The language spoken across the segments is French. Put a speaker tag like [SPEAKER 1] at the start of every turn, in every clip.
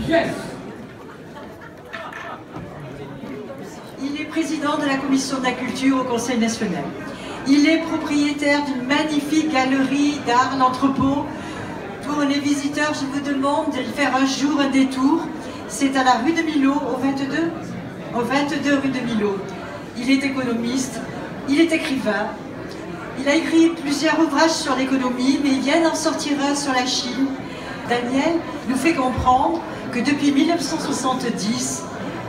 [SPEAKER 1] Yes.
[SPEAKER 2] Il est président de la Commission de la Culture au Conseil national. Il est propriétaire d'une magnifique galerie d'art, l'Entrepôt. Pour les visiteurs, je vous demande de faire un jour un détour. C'est à la rue de Millau, au 22 rue de Millau. Il est économiste, il est écrivain. Il a écrit plusieurs ouvrages sur l'économie, mais il vient d'en sortir un sur la Chine. Daniel nous fait comprendre que depuis 1970,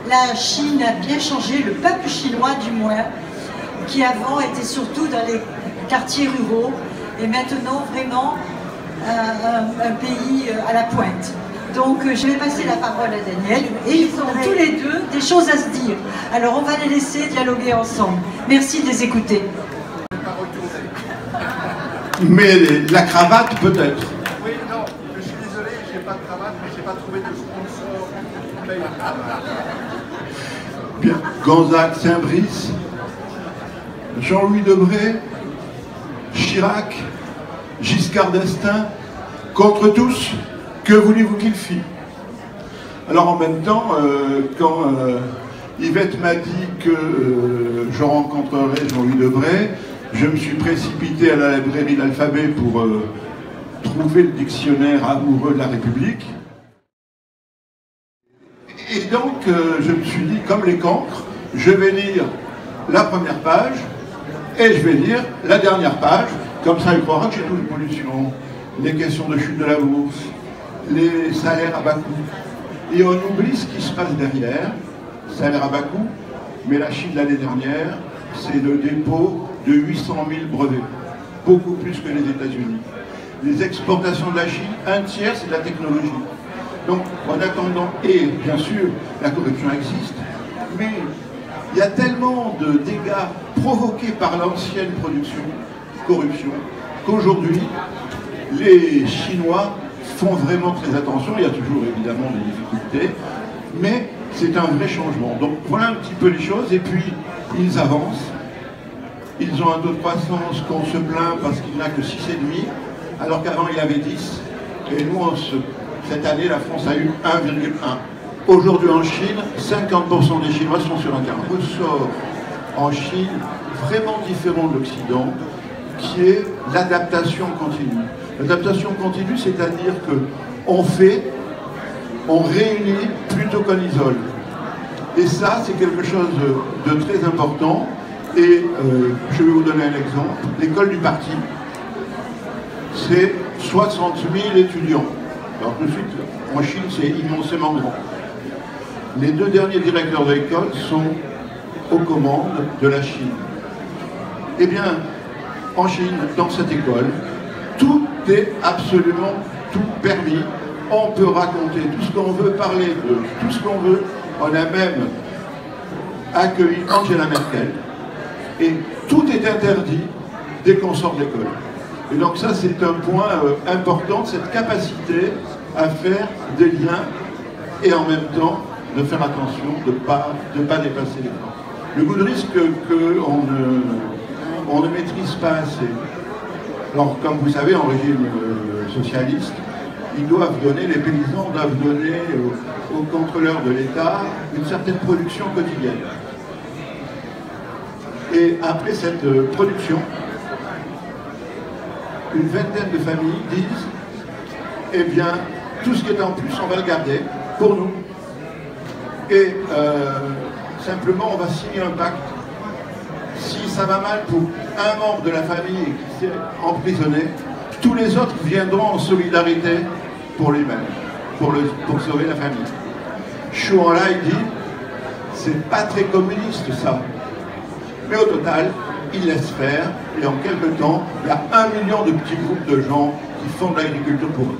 [SPEAKER 2] la Chine a bien changé, le peuple chinois du moins, qui avant était surtout dans les quartiers ruraux, et maintenant vraiment un pays à la pointe. Donc je vais passer la parole à Daniel, et ils ont tous les deux des choses à se dire. Alors on va les laisser dialoguer ensemble. Merci de les écouter.
[SPEAKER 3] Mais la cravate peut-être.
[SPEAKER 4] Oui, non, je suis désolé, j'ai pas de cravate, mais j'ai pas trouvé de sponsor qui paye la cravate.
[SPEAKER 3] Bien, Gonzague, Saint-Brice, Jean-Louis Debré, Chirac, Giscard d'Estaing, contre tous, que voulez-vous qu'il fît? Alors en même temps, quand Yvette m'a dit que je rencontrerais Jean-Louis Debré, je me suis précipité à la librairie de l'Alphabet pour trouver le dictionnaire amoureux de la République. Et donc, je me suis dit, comme les cancres, je vais lire la première page et je vais lire la dernière page. Comme ça, il croira que j'ai toute l'évolution, les questions de chute de la bourse, les salaires à bas coût. Et on oublie ce qui se passe derrière, salaire à bas coût, mais la Chine l'année dernière, c'est le dépôt de 800 000 brevets, beaucoup plus que les États-Unis. Les exportations de la Chine, un tiers, c'est de la technologie. Donc, en attendant, et bien sûr, la corruption existe, mais il y a tellement de dégâts provoqués par l'ancienne corruption, qu'aujourd'hui, les Chinois font vraiment très attention. Il y a toujours évidemment des difficultés, mais c'est un vrai changement. Donc voilà un petit peu les choses, et puis ils avancent. Ils ont un taux de croissance qu'on se plaint parce qu'il n'a que 6,5, alors qu'avant il avait 10. Et nous, cette année, la France a eu 1,1. Aujourd'hui en Chine, 50% des Chinois sont sur Internet. Un ressort en Chine vraiment différent de l'Occident, qui est l'adaptation continue. L'adaptation continue, c'est-à-dire qu'on fait, on réunit plutôt qu'on isole. Et ça, c'est quelque chose de très important. Et je vais vous donner un exemple. L'école du parti, c'est 60 000 étudiants. Alors tout de suite, en Chine, c'est immensément grand. Les deux derniers directeurs de l'école sont aux commandes de la Chine. Eh bien, en Chine, dans cette école, tout est absolument tout permis. On peut raconter tout ce qu'on veut, parler de tout ce qu'on veut. On a même accueilli Angela Merkel. Et tout est interdit dès qu'on sort de l'école. Et donc ça, c'est un point important, cette capacité à faire des liens et en même temps de faire attention de ne pas dépasser les temps. Le goût de risque qu'on ne maîtrise pas assez. Alors, comme vous savez, en régime socialiste, ils doivent donner, les paysans doivent donner aux contrôleurs de l'État une certaine production quotidienne. Et après cette production, une vingtaine de familles disent, eh bien, tout ce qui est en plus, on va le garder pour nous. Et simplement, on va signer un pacte. Si ça va mal pour un membre de la famille qui s'est emprisonné, tous les autres viendront en solidarité pour lui-même, pour sauver la famille. Chou en là, il dit, c'est pas très communiste ça. Mais au total, il laisse faire, et en quelque temps, il y a 1 million de petits groupes de gens qui font de l'agriculture pour eux.